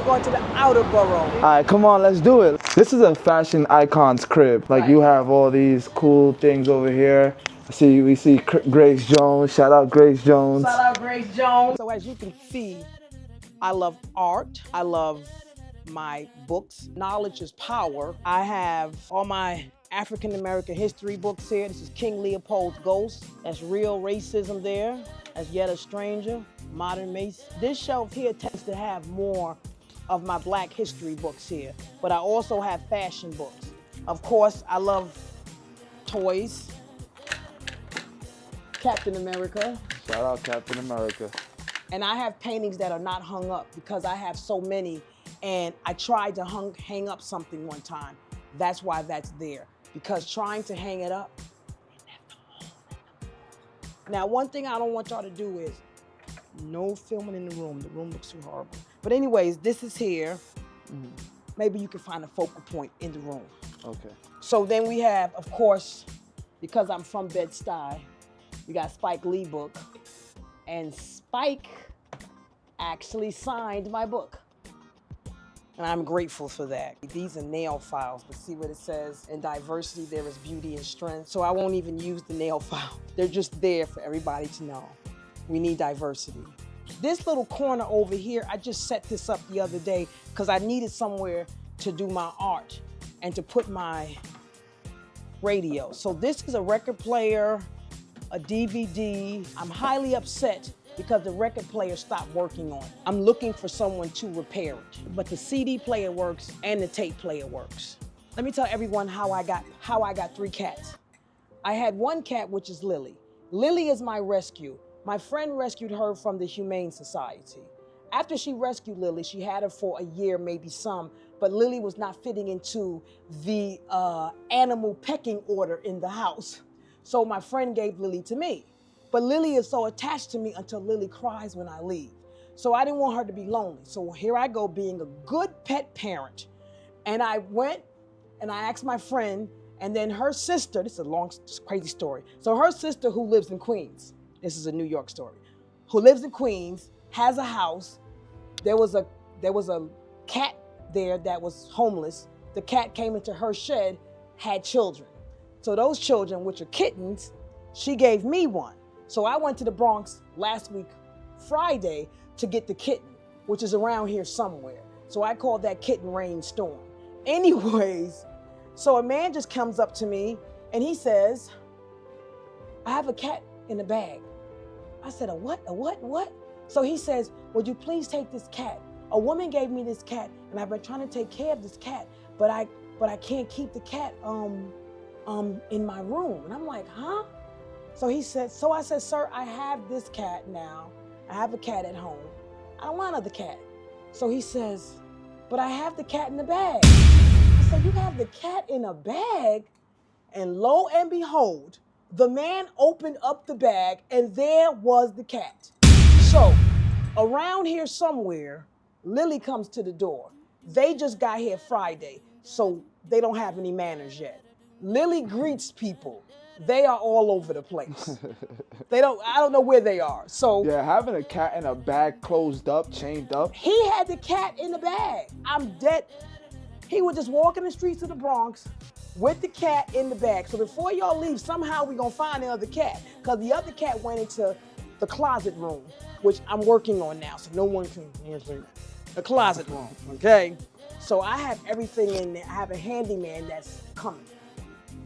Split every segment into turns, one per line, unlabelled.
going to the outer borough.
All right, come on, let's do it. This is a fashion icon's crib. Like, you have all these cool things over here. We see Grace Jones. Shout out Grace Jones.
Shout out Grace Jones. So as you can see, I love art. I love my books. Knowledge is power. I have all my African American history books here. This is King Leopold's Ghost. That's real racism there. That's Yet a Stranger, Modern Mace. This shelf here tends to have more of my Black history books here, but I also have fashion books. Of course, I love toys. Captain America.
Shout out Captain America.
And I have paintings that are not hung up because I have so many, and I tried to hang up something one time. That's why that's there, because trying to hang it up, now, one thing I don't want y'all to do is no filming in the room. The room looks too horrible. But anyways, this is here. Maybe you can find a focal point in the room.
Okay.
So then we have, of course, because I'm from Bed-Stuy, we got Spike Lee book. And Spike actually signed my book. And I'm grateful for that. These are nail files, but see what it says? In diversity, there is beauty and strength. So I won't even use the nail file. They're just there for everybody to know. We need diversity. This little corner over here, I just set this up the other day because I needed somewhere to do my art and to put my radio. So this is a record player, a DVD. I'm highly upset because the record player stopped working on it. I'm looking for someone to repair it. But the CD player works and the tape player works. Let me tell everyone how I got 3 cats. I had 1 cat, which is Lily. Lily is my rescue. My friend rescued her from the Humane Society. After she rescued Lily, she had her for a year, maybe some, but Lily was not fitting into the animal pecking order in the house. So my friend gave Lily to me. But Lily is so attached to me until Lily cries when I leave. So I didn't want her to be lonely. So here I go being a good pet parent. And I went and I asked my friend, and then her sister, this is a long, crazy story. So her sister who lives in Queens, this is a New York story, who lives in Queens, has a house. There was a cat there that was homeless. The cat came into her shed, had children. So those children, which are kittens, she gave me one. So I went to the Bronx last week, Friday, to get the kitten, which is around here somewhere. So I called that kitten Rainstorm. Anyways, so a man just comes up to me and he says, I have a cat in a bag. I said, a what, what? So he says, would you please take this cat? A woman gave me this cat and I've been trying to take care of this cat, but I can't keep the cat in my room. And I'm like, huh? So he said, so I said, sir, I have this cat now. I have a cat at home. I don't want another cat. So he says, but I have the cat in the bag. I said, you have the cat in a bag? And lo and behold, the man opened up the bag and there was the cat. So around here somewhere, Lily comes to the door. They just got here Friday, so they don't have any manners yet. Lily greets people. They are all over the place. I don't know where they are. So
yeah, having a cat in a bag closed up, chained up.
He had the cat in the bag. I'm dead. He would just walk in the streets of the Bronx with the cat in the bag. So before y'all leave, somehow we're gonna find the other cat, because the other cat went into the closet room, which I'm working on now, so no one can see the closet room, okay? So I have everything in there. I have a handyman that's coming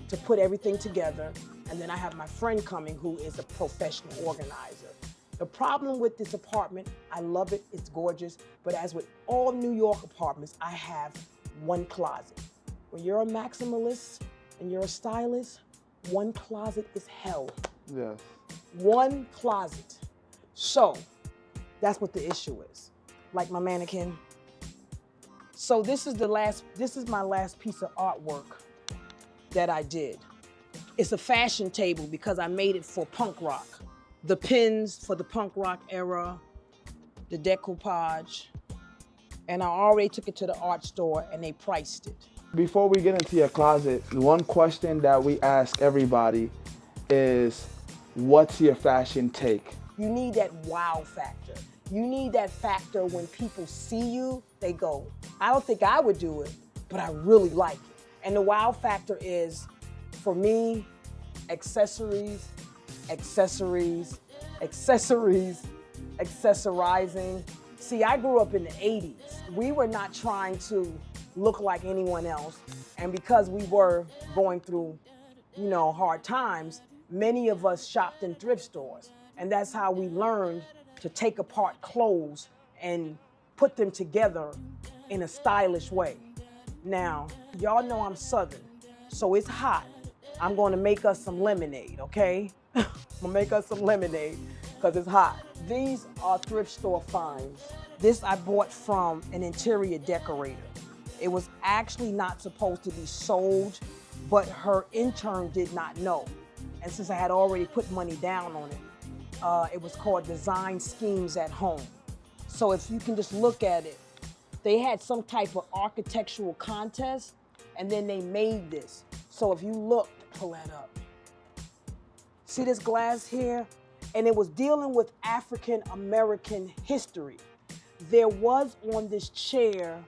to put everything together, and then I have my friend coming who is a professional organizer. The problem with this apartment, I love it, it's gorgeous, but as with all New York apartments, I have 1 closet. When you're a maximalist and you're a stylist, 1 closet is hell.
Yes.
1 closet. So that's what the issue is. Like my mannequin. So this is my last piece of artwork that I did. It's a fashion table because I made it for punk rock. The pins for the punk rock era, the decoupage, and I already took it to the art store and they priced it.
Before we get into your closet, one question that we ask everybody is, what's your fashion take?
You need that wow factor. You need that factor when people see you, they go, I don't think I would do it, but I really like it. And the wow factor is, for me, accessories, accessories, accessories, accessorizing. See, I grew up in the 80s. We were not trying to look like anyone else. And because we were going through, hard times, many of us shopped in thrift stores. And that's how we learned to take apart clothes and put them together in a stylish way. Now, y'all know I'm Southern, so it's hot. I'm gonna make us some lemonade, okay? I'm gonna make us some lemonade, because it's hot. These are thrift store finds. This I bought from an interior decorator. It was actually not supposed to be sold, but her intern did not know. And since I had already put money down on it, it was called Design Schemes at Home. So if you can just look at it, they had some type of architectural contest, and then they made this. So if you look, pull that up. See this glass here? And it was dealing with African American history. There was on this chair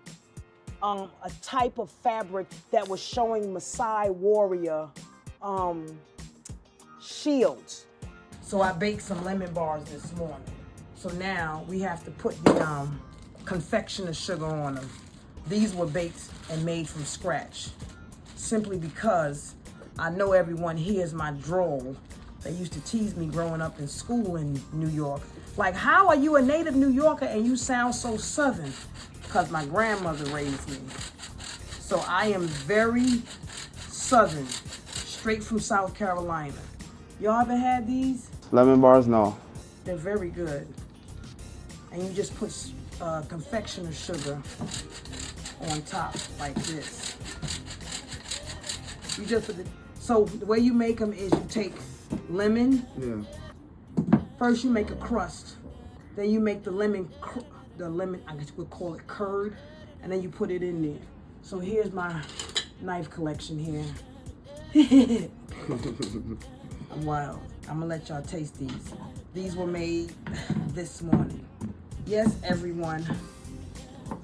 a type of fabric that was showing Maasai warrior shields. So I baked some lemon bars this morning. So now we have to put the confectioner sugar on them. These were baked and made from scratch, simply because I know everyone here is my droll. They used to tease me growing up in school in New York. Like, how are you a native New Yorker and you sound so Southern? Because my grandmother raised me. So I am very Southern, straight from South Carolina. Y'all ever had these?
Lemon bars, no.
They're very good. And you just put confectioner sugar on top like this. You just put so the way you make them is you take lemon.
Yeah.
First you make a crust. Then you make the lemon, I guess we'll call it curd. And then you put it in there. So here's my knife collection here. I'm wild. I'm gonna let y'all taste these. These were made this morning. Yes, everyone,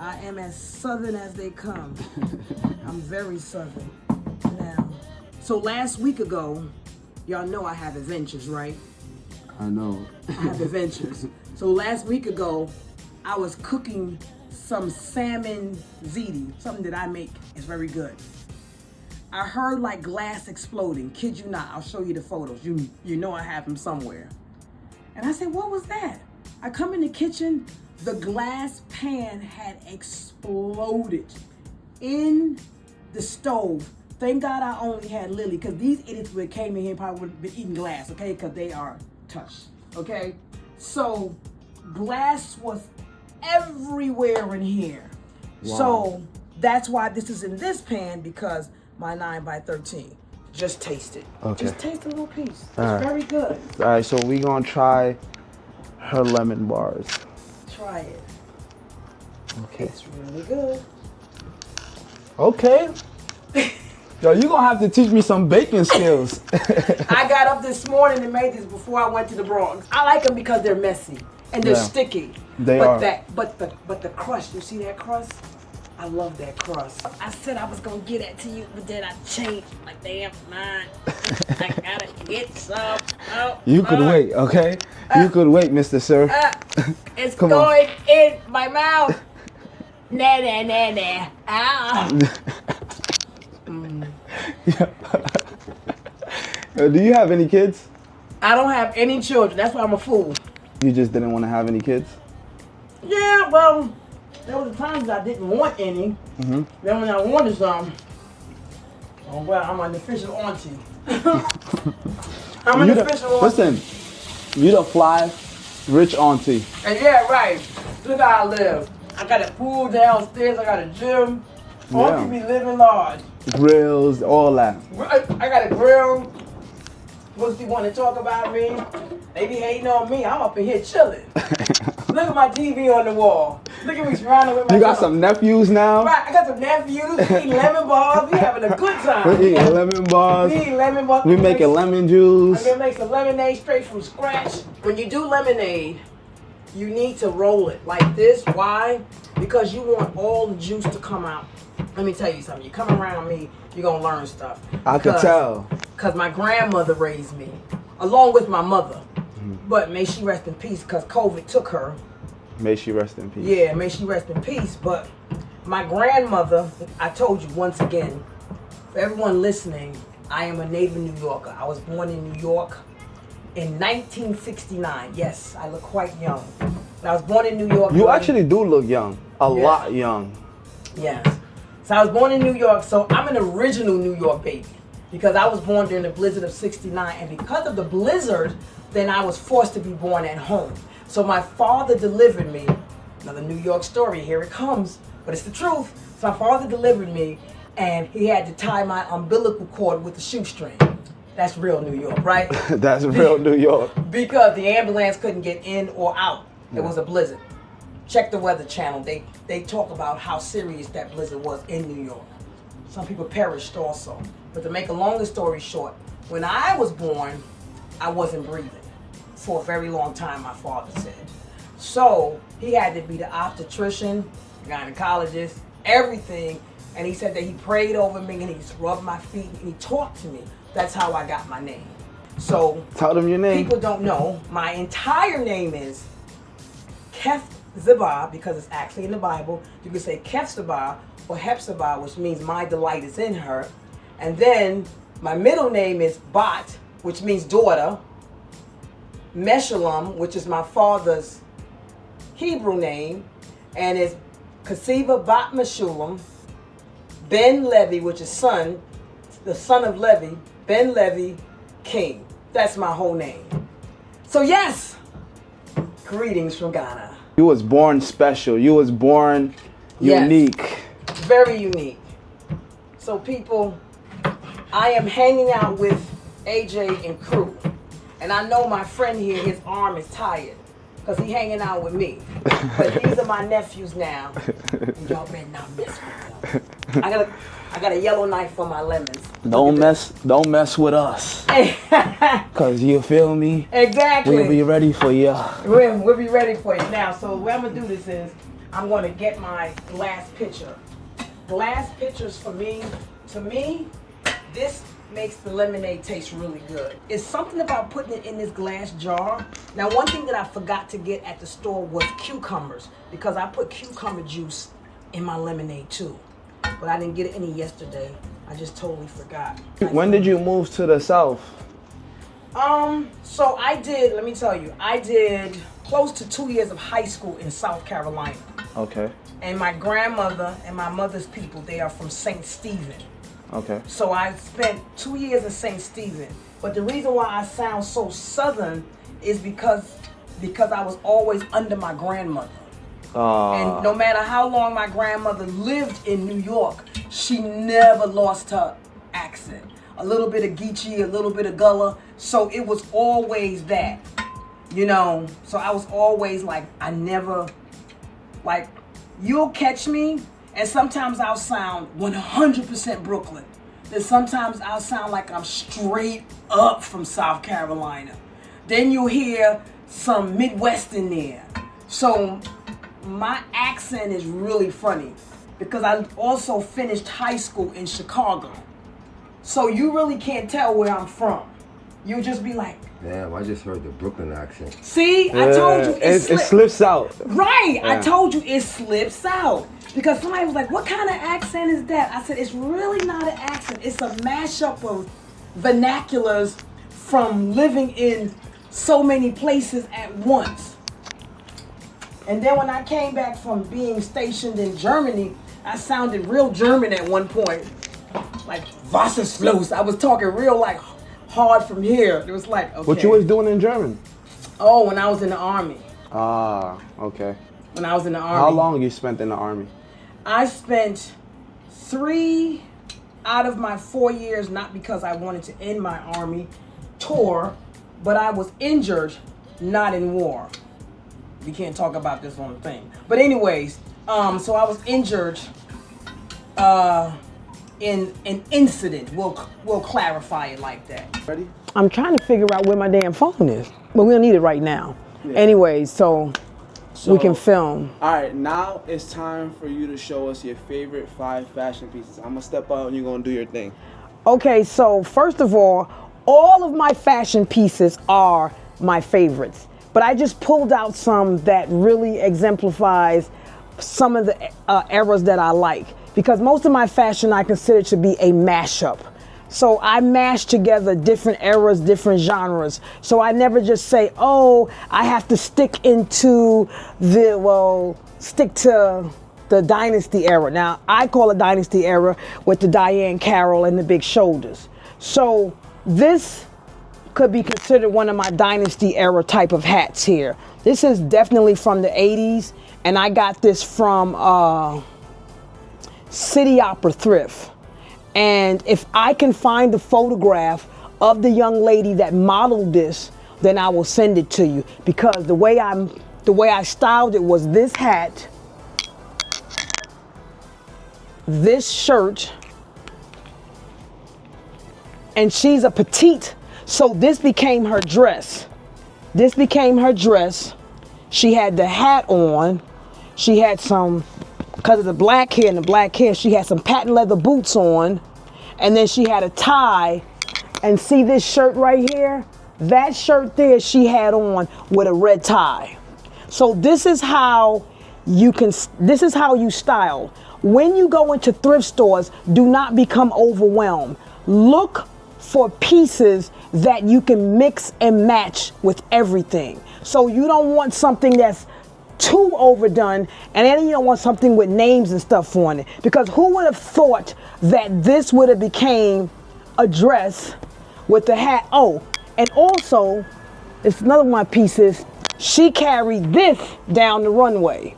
I am as Southern as they come. I'm very Southern. Now, so last week ago, y'all know I have adventures, right?
I know.
I have adventures. So last week ago, I was cooking some salmon ziti, something that I make. It's very good. I heard like glass exploding. Kid you not, I'll show you the photos. You know I have them somewhere. And I said, what was that? I come in the kitchen, the glass pan had exploded in the stove. Thank God I only had Lily, because these idiots would have came in here and probably would have been eating glass, okay? Because they are touched, okay? So glass was everywhere in here. Wow. So that's why this is in this pan, because my 9x13. Just taste it. Okay. Just taste a little piece. It's very good.
All right, so we gonna try her lemon bars.
Try it.
Okay.
It's really good.
Okay. Yo, you gonna have to teach me some baking skills.
I got up this morning and made these before I went to the Bronx. I like them because they're messy and they're sticky.
They are.
But the crust, you see that crust? I love that crust. I said I was gonna get it to you, but then I changed. Like, damn, mine. I gotta get some.
You could wait, okay? You could wait, Mr. Sir.
It's going in my mouth. Nah, nah, nah, nah. Ow.
Do you have any kids?
I don't have any children. That's why I'm a fool.
You just didn't want to have any kids?
Yeah, well, there were times I didn't want any. Mm-hmm. Then when I wanted some, oh well, I'm an official auntie. I'm an official auntie.
Listen, you the fly, rich auntie.
And yeah, right. Look how I live. I got a pool downstairs. I got a gym. Auntie be living large.
Grills, all that.
I got a grill. What's they want to talk about me? They be hating on me. I'm up in here chilling. Look at my TV on the wall. Look at me surrounded with my
You got some nephews now?
Right, I got some nephews. We eating lemon bars. We having a good time.
We eating lemon bars.
We eating lemon bars.
We making lemon juice.
I'm gonna make some lemonade straight from scratch. When you do lemonade, you need to roll it like this. Why? Because you want all the juice to come out. Let me tell you something. You come around me, you're going to learn stuff.
I can tell.
Because my grandmother raised me, along with my mother. But may she rest in peace, because COVID took her.
May she rest in peace.
Yeah, may she rest in peace. But my grandmother, I told you once again, for everyone listening, I am a native New Yorker. I was born in New York in 1969. Yes, I look quite young. I was born in New York.
You actually do look young. A lot young.
Yes. So I was born in New York, so I'm an original New York baby. Because I was born during the blizzard of 69. And because of the blizzard, then I was forced to be born at home. So my father delivered me. Another New York story, here it comes. But it's the truth. So my father delivered me, and he had to tie my umbilical cord with a shoestring. That's real New York, right?
That's real New York.
Because the ambulance couldn't get in or out. It was a blizzard. Check the Weather Channel. They talk about how serious that blizzard was in New York. Some people perished also. But to make a longer story short, when I was born, I wasn't breathing for a very long time, my father said. So he had to be the obstetrician, gynecologist, everything. And he said that he prayed over me and he rubbed my feet and he talked to me. That's how I got my name. So
tell them your name.
People don't know. My entire name is Kef-Zibah, because it's actually in the Bible. You can say Kef-Zibah or Hepzibah, which means my delight is in her. And then my middle name is Bat, which means daughter. Meshullam, which is my father's Hebrew name, and it's Kasiva Bat Meshullam. Ben Levi, which is son, the son of Levi, Ben Levi King. That's my whole name. So yes, greetings from Ghana.
You was born special. You was born unique.
Yes, very unique. So people, I am hanging out with AJ and crew. And I know my friend here, his arm is tired because he's hanging out with me. But these are my nephews now. And y'all better not mess with them. I got a yellow knife for my lemons.
Don't mess with us. Cause you feel me?
Exactly.
We'll be ready for you.
We'll be ready for you. Now, so the way I'm gonna do this is I'm gonna get my glass pitcher. Glass pitchers for me, to me, this makes the lemonade taste really good. It's something about putting it in this glass jar. Now, one thing that I forgot to get at the store was cucumbers, because I put cucumber juice in my lemonade too. But I didn't get any yesterday. I just totally forgot.
When did you move to the South?
So I did, let me tell you, I did close to 2 years of high school in South Carolina.
Okay.
And my grandmother and my mother's people, they are from St. Stephen.
Okay.
So I spent 2 years in St. Stephen. But the reason why I sound so Southern is because I was always under my grandmother. And no matter how long my grandmother lived in New York, she never lost her accent. A little bit of Geechee, a little bit of Gullah. So it was always that, you know. So I was always like, I never, like, you'll catch me, and sometimes I'll sound 100% Brooklyn. Then sometimes I'll sound like I'm straight up from South Carolina. Then you'll hear some Midwest in there. So my accent is really funny because I also finished high school in Chicago. So you really can't tell where I'm from. You'll just be like,
damn, I just heard the Brooklyn accent.
See, I told you
it slips out.
Right, yeah. I told you it slips out. Because somebody was like, what kind of accent is that? I said, it's really not an accent. It's a mashup of vernaculars from living in so many places at once. And then when I came back from being stationed in Germany, I sounded real German at one point. Like, Wasserschloss. I was talking real, like, hard from here. It was like, okay.
What you was doing in German?
Oh, when I was in the Army.
Ah, okay.
When I was in the Army.
How long you spent in the Army?
I spent 3 out of my 4 years, not because I wanted to end my Army tour, but I was injured, not in war. We can't talk about this on the thing. But anyways, so I was injured in an incident. We'll clarify it like that.
Ready?
I'm trying to figure out where my damn phone is, but we don't need it right now. Yeah. Anyways, so we can film.
All right, now it's time for you to show us your favorite 5 fashion pieces. I'm gonna step out and you're gonna do your thing.
Okay, so first of all of my fashion pieces are my favorites, but I just pulled out some that really exemplifies some of the eras that I like, because most of my fashion I consider to be a mashup. So I mash together different eras, different genres. So I never just say, oh, I have to stick to the Dynasty era. Now, I call it Dynasty era with the Diane Carroll and the big shoulders. So this could be considered one of my Dynasty era type of hats here. This is definitely from the 80s, and I got this from City Opera Thrift. And if I can find the photograph of the young lady that modeled this, then I will send it to you, because the way I styled it was this hat, this shirt, and she's a petite, so this became her dress. This became her dress. She had the hat on. She had some, because of the black hair and the black hair, she had some patent leather boots on, and then she had a tie. And see this shirt right here? That shirt there she had on with a red tie. So this is how you style. When you go into thrift stores, do not become overwhelmed. Look for pieces that you can mix and match with everything. So you don't want something that's too overdone, and then you don't want something with names and stuff on it, because who would have thought that this would have became a dress with the hat? Oh, and also, it's another one of my pieces, she carried this down the runway.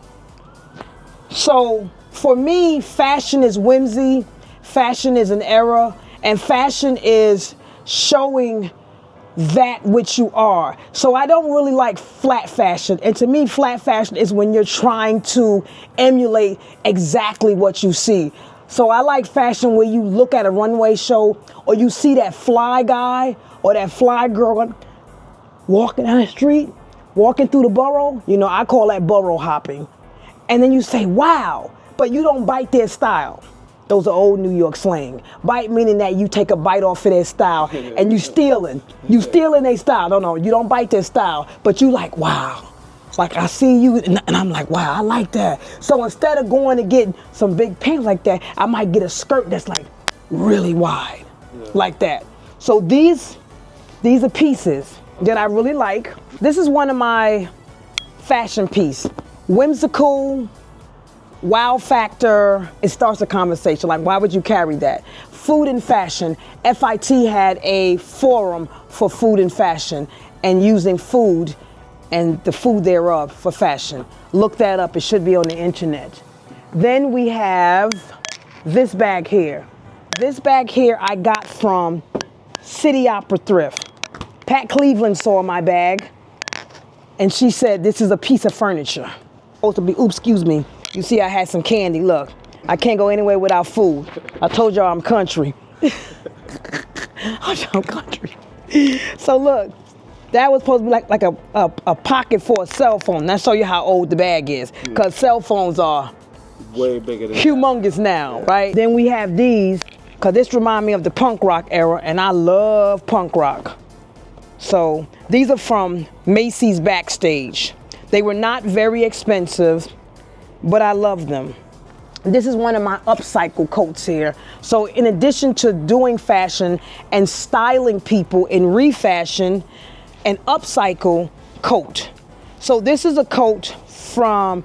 So for me, fashion is whimsy, fashion is an era, and fashion is showing that which you are. So I don't really like flat fashion. And to me, flat fashion is when you're trying to emulate exactly what you see. So I like fashion where you look at a runway show, or you see that fly guy or that fly girl walking down the street, walking through the borough. You know, I call that borough hopping. And then you say, wow, but you don't bite their style. Those are old New York slang. Bite meaning that you take a bite off of their style and you stealing. You stealing their style. No, you don't bite their style, but you like, wow. Like I see you and I'm like, wow, I like that. So instead of going and getting some big pants like that, I might get a skirt that's like really wide, like that. So these are pieces that I really like. This is one of my fashion piece. Whimsical, wow factor, it starts a conversation. Like, why would you carry that? Food and fashion. FIT had a forum for food and fashion, and using food and the food thereof for fashion. Look that up, it should be on the internet. Then we have this bag here. This bag here I got from City Opera Thrift. Pat Cleveland saw my bag, and she said, this is a piece of furniture. Supposed to be, oops, excuse me. You see I had some candy, look. I can't go anywhere without food. I told y'all I'm country. I'm country. So look, that was supposed to be like a pocket for a cell phone. That show you how old the bag is, because cell phones are
way bigger than
humongous now, right? Then we have these, because this reminds me of the punk rock era, and I love punk rock. So these are from Macy's Backstage. They were not very expensive, but I love them. This is one of my upcycle coats here. So in addition to doing fashion and styling people in refashion, an upcycle coat. So this is a coat from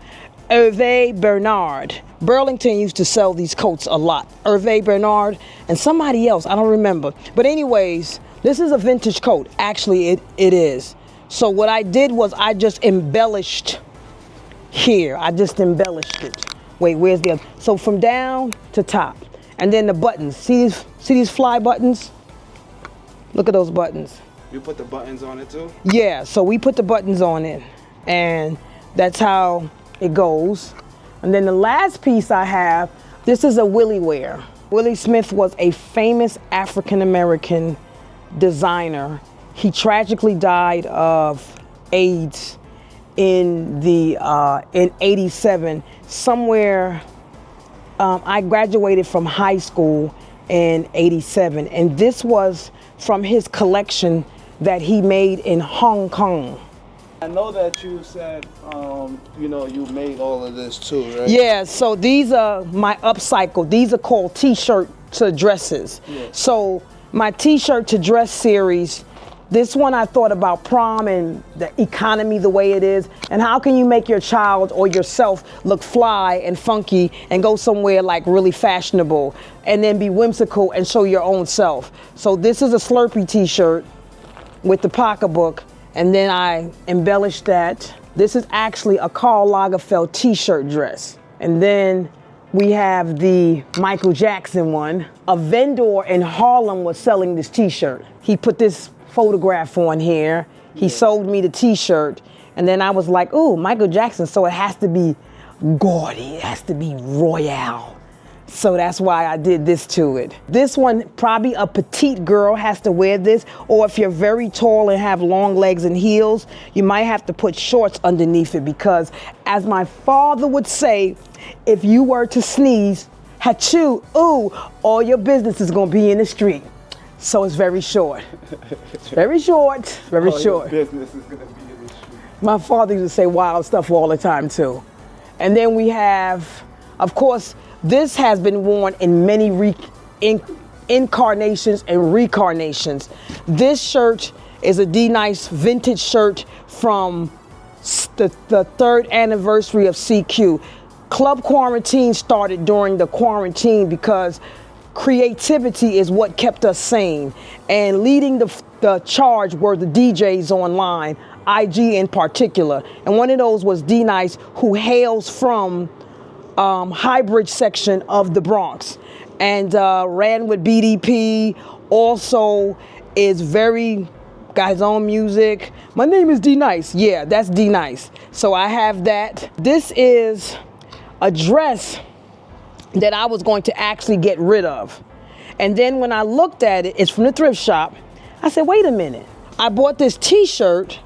Hervé Bernard. Burlington used to sell these coats a lot. Hervé Bernard and somebody else, I don't remember. But anyways, this is a vintage coat. Actually, it is. So what I did was I just embellished here. I just embellished it. Wait, where's the other? So from down to top. And then the buttons. See these fly buttons? Look at those buttons.
You put the buttons on it too?
Yeah, so we put the buttons on it. And that's how it goes. And then the last piece I have, this is a Willie wear. Willie Smith was a famous African-American designer. He tragically died of AIDS, in in '87, somewhere. I graduated from high school in '87, and this was from his collection that he made in Hong Kong.
I know that you said, you know, you made all of this too, right?
Yeah, so these are my upcycled. These are called t-shirt to dresses.
Yeah.
So my t-shirt to dress series, this one I thought about prom and the economy the way it is, and how can you make your child or yourself look fly and funky and go somewhere like really fashionable and then be whimsical and show your own self. So this is a Slurpee t-shirt with the pocketbook, and then I embellished that. This is actually a Karl Lagerfeld t-shirt dress. And then we have the Michael Jackson one. A vendor in Harlem was selling this t-shirt. He put this photograph on here. He sold me the t-shirt. And then I was like, ooh, Michael Jackson, so it has to be gaudy, it has to be royale. So that's why I did this to it. This one, probably a petite girl has to wear this, or if you're very tall and have long legs and heels, you might have to put shorts underneath it, because as my father would say, if you were to sneeze, achoo, ooh, all your business is gonna be in the street. So it's very short. It's very short, very short.
Your business is gonna be in the street.
My father used to say wild stuff all the time too. And then we have, of course, this has been worn in many incarnations and recarnations. This shirt is a D-Nice vintage shirt from the 3rd anniversary of CQ. Club Quarantine started during the quarantine because creativity is what kept us sane. And leading the charge were the DJs online, IG in particular. And one of those was D-Nice, who hails from Highbridge section of the Bronx, and ran with BDP, also is got his own music. My name is D-Nice. Yeah, that's D-Nice. So I have that. This is a dress that I was going to actually get rid of. And then when I looked at it, it's from the thrift shop. I said, wait a minute. I bought this t-shirt.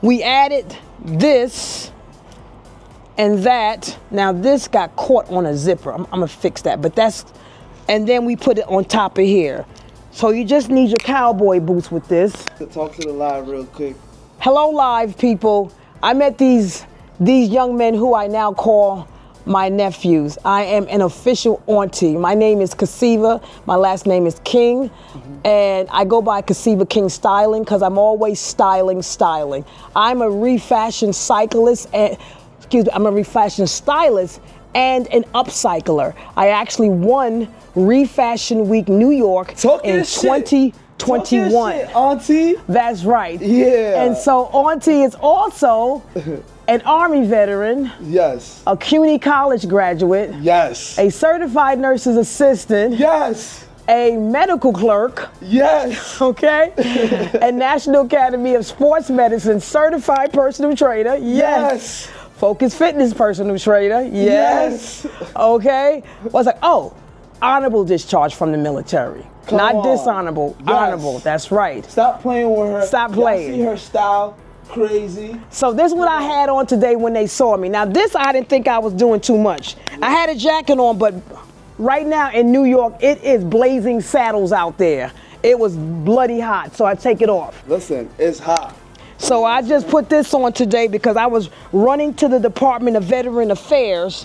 We added this and that. Now this got caught on a zipper. I'm gonna fix that, but and then we put it on top of here. So you just need your cowboy boots with this.
To talk to the live real quick.
Hello live people. I met these young men who I now call my nephews. I am an official auntie. My name is Kasiva, my last name is King, and I go by Kasiva King Styling because I'm always styling. I'm a refashion cyclist and I'm a refashion stylist and an upcycler. I actually won Refashion Week New York in 2021.
Auntie?
That's right.
Yeah.
And so Auntie is also an Army veteran.
Yes.
A CUNY College graduate.
Yes.
A certified nurse's assistant.
Yes.
A medical clerk.
Yes.
Okay. A National Academy of Sports Medicine certified personal trainer. Yes. Focus Fitness personal trainer. Yes. Okay. I was like, oh, honorable discharge from the military. Not dishonorable, honorable. That's right.
Stop playing with her.
Stop playing.
Y'all see her style? Crazy.
So this is what I had on today when they saw me. Now this, I didn't think I was doing too much. I had a jacket on, but right now in New York, it is blazing saddles out there. It was bloody hot, so I take it off.
Listen, it's hot.
So I just put this on today because I was running to the Department of Veteran Affairs